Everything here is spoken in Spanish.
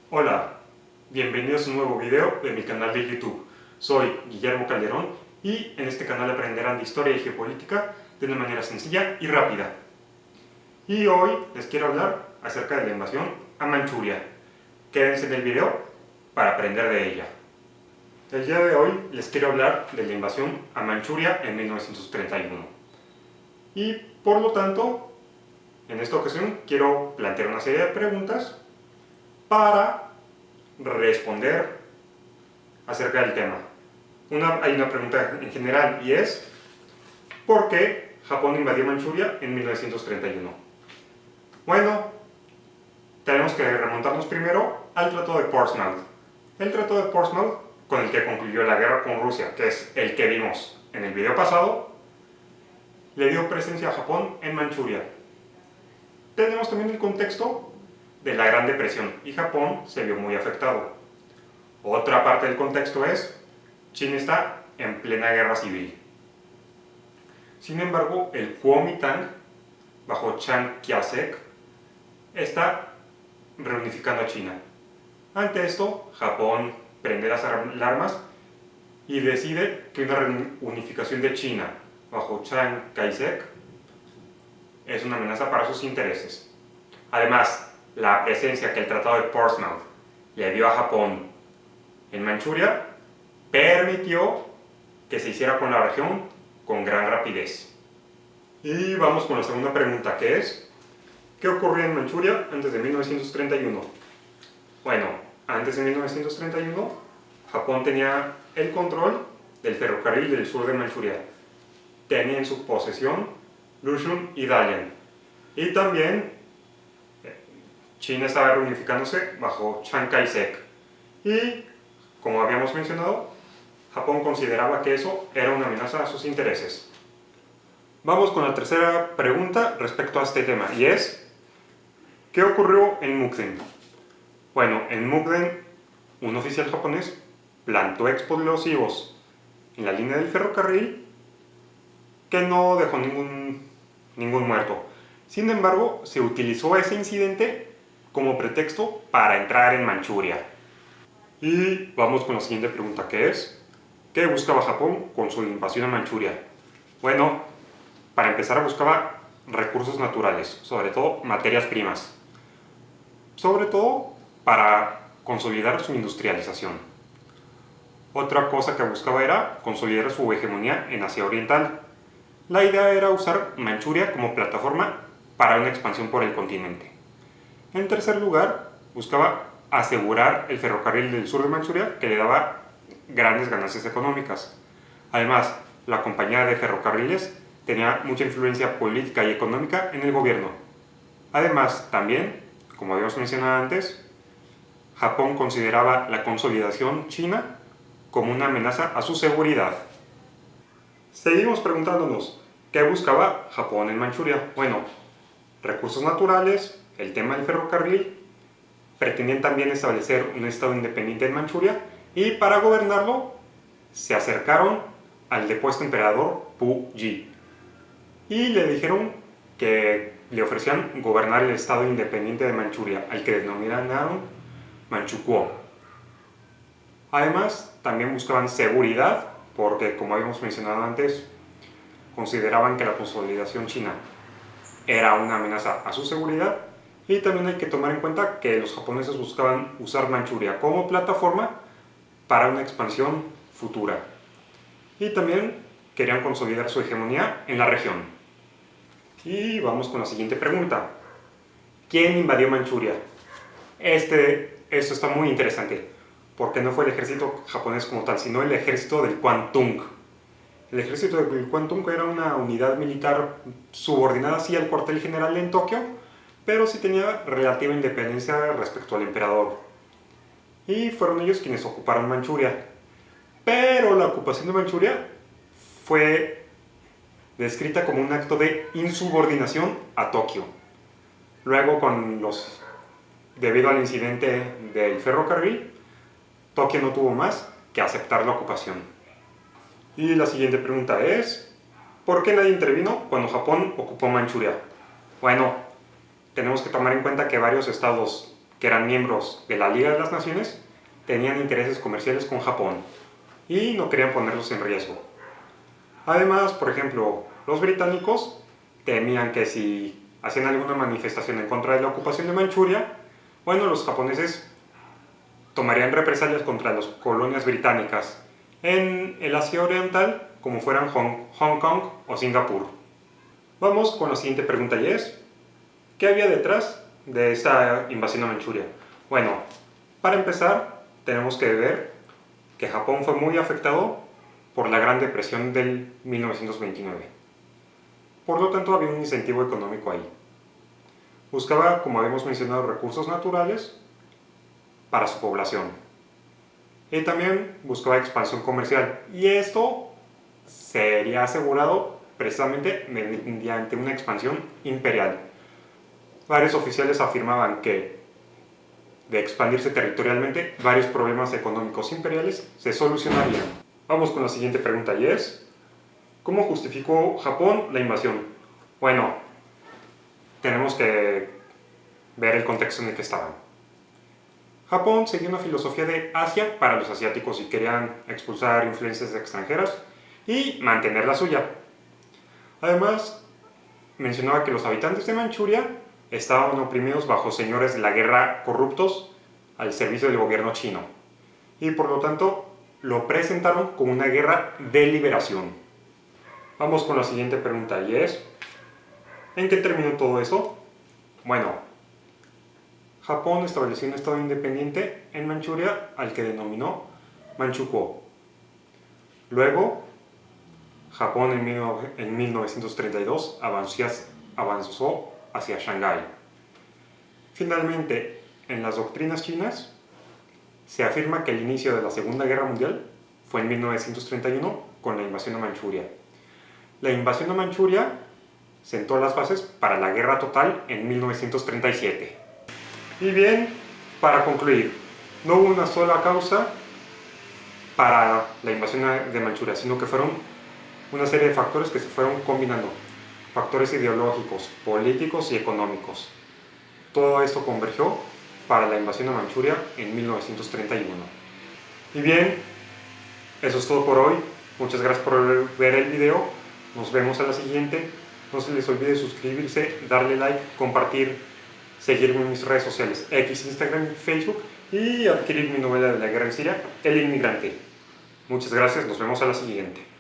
Hola, bienvenidos a un nuevo video de mi canal de YouTube. Soy Guillermo Calderón y en este canal aprenderán de historia y geopolítica de una manera sencilla y rápida. Y hoy les quiero hablar acerca de la invasión a Manchuria. Quédense en el video para aprender de ella. El día de hoy les quiero hablar de la invasión a Manchuria en 1931. Y por lo tanto, en esta ocasión quiero plantear una serie de preguntas para responder acerca del tema. Hay una pregunta en general y es ¿por qué Japón invadió Manchuria en 1931? Bueno, tenemos que remontarnos primero al Tratado de Portsmouth. El Tratado de Portsmouth, con el que concluyó la guerra con Rusia, que es el que vimos en el video pasado, le dio presencia a Japón en Manchuria. Tenemos también el contexto de la Gran Depresión y Japón se vio muy afectado. Otra parte del contexto es, China está en plena guerra civil. Sin embargo, el Kuomintang, bajo Chiang Kai-shek, está reunificando a China. Ante esto, Japón prende las alarmas y decide que una reunificación de China bajo Chiang Kai-shek es una amenaza para sus intereses. Además, la presencia que el Tratado de Portsmouth le dio a Japón en Manchuria permitió que se hiciera con la región con gran rapidez. Y vamos con la segunda pregunta, que es ¿qué ocurrió en Manchuria antes de 1931? Bueno, antes de 1931 Japón tenía el control del ferrocarril del sur de Manchuria. Tenía en su posesión Lushun y Dalian. Y también China estaba reunificándose bajo Chiang Kai-shek. Y, como habíamos mencionado, Japón consideraba que eso era una amenaza a sus intereses. Vamos con la tercera pregunta respecto a este tema, y es ¿qué ocurrió en Mukden? Bueno, en Mukden, un oficial japonés plantó explosivos en la línea del ferrocarril que no dejó ningún muerto. Sin embargo, se utilizó ese incidente como pretexto para entrar en Manchuria. Y vamos con la siguiente pregunta, que es ¿qué buscaba Japón con su invasión a Manchuria? Bueno, para empezar buscaba recursos naturales, sobre todo materias primas, sobre todo para consolidar su industrialización. Otra cosa que buscaba era consolidar su hegemonía en Asia Oriental. La idea era usar Manchuria como plataforma para una expansión por el continente. En tercer lugar, buscaba asegurar el ferrocarril del sur de Manchuria, que le daba grandes ganancias económicas. Además, la compañía de ferrocarriles tenía mucha influencia política y económica en el gobierno. Además, también, como habíamos mencionado antes, Japón consideraba la consolidación china como una amenaza a su seguridad. Seguimos preguntándonos, ¿qué buscaba Japón en Manchuria? Bueno, recursos naturales, el tema del ferrocarril, pretendían también establecer un estado independiente en Manchuria y para gobernarlo se acercaron al depuesto emperador Puyi y le dijeron que le ofrecían gobernar el estado independiente de Manchuria, al que denominaron Manchukuo. Además, también buscaban seguridad porque, como habíamos mencionado antes, consideraban que la consolidación china era una amenaza a su seguridad. Y también hay que tomar en cuenta que los japoneses buscaban usar Manchuria como plataforma para una expansión futura. Y también querían consolidar su hegemonía en la región. Y vamos con la siguiente pregunta. ¿Quién invadió Manchuria? Esto está muy interesante, porque no fue el ejército japonés como tal, sino el ejército del Kwantung. El ejército del Kwantung era una unidad militar subordinada así al cuartel general en Tokio, pero sí tenía relativa independencia respecto al emperador. Y fueron ellos quienes ocuparon Manchuria. Pero la ocupación de Manchuria fue descrita como un acto de insubordinación a Tokio. Luego, debido al incidente del ferrocarril, Tokio no tuvo más que aceptar la ocupación. Y la siguiente pregunta es, ¿por qué nadie intervino cuando Japón ocupó Manchuria? Bueno, tenemos que tomar en cuenta que varios estados que eran miembros de la Liga de las Naciones, tenían intereses comerciales con Japón y no querían ponerlos en riesgo. Además, por ejemplo, los británicos temían que si hacían alguna manifestación en contra de la ocupación de Manchuria, bueno, los japoneses tomarían represalias contra las colonias británicas en el Asia Oriental, como fueran Hong Kong o Singapur. Vamos con la siguiente pregunta y es, ¿qué había detrás de esta invasión a Manchuria? Bueno, para empezar, tenemos que ver que Japón fue muy afectado por la Gran Depresión del 1929. Por lo tanto, había un incentivo económico ahí. Buscaba, como habíamos mencionado, recursos naturales para su población. Y también buscaba expansión comercial. Y esto sería asegurado precisamente mediante una expansión imperial. Varios oficiales afirmaban que, de expandirse territorialmente, varios problemas económicos imperiales se solucionarían. Vamos con la siguiente pregunta y es, ¿cómo justificó Japón la invasión? Bueno, tenemos que ver el contexto en el que estaban. Japón seguía una filosofía de Asia para los asiáticos y querían expulsar influencias extranjeras y mantener la suya. Además, mencionaba que los habitantes de Manchuria estaban oprimidos bajo señores de la guerra corruptos al servicio del gobierno chino y por lo tanto lo presentaron como una guerra de liberación. Vamos con la siguiente pregunta y es, ¿en qué terminó todo eso? Bueno, Japón estableció un estado independiente en Manchuria al que denominó Manchukuo. Luego, Japón en 1932 avanzó hacia Shanghái. Finalmente, en las doctrinas chinas, se afirma que el inicio de la Segunda Guerra Mundial fue en 1931 con la invasión a Manchuria. La invasión a Manchuria sentó las bases para la guerra total en 1937. Y bien, para concluir, no hubo una sola causa para la invasión de Manchuria, sino que fueron una serie de factores que se fueron combinando, factores ideológicos, políticos y económicos. Todo esto convergió para la invasión a Manchuria en 1931. Y bien, eso es todo por hoy. Muchas gracias por ver el video. Nos vemos a la siguiente. No se les olvide suscribirse, darle like, compartir, seguirme en mis redes sociales, X, Instagram, Facebook y adquirir mi novela de la guerra en Siria, El Inmigrante. Muchas gracias, nos vemos a la siguiente.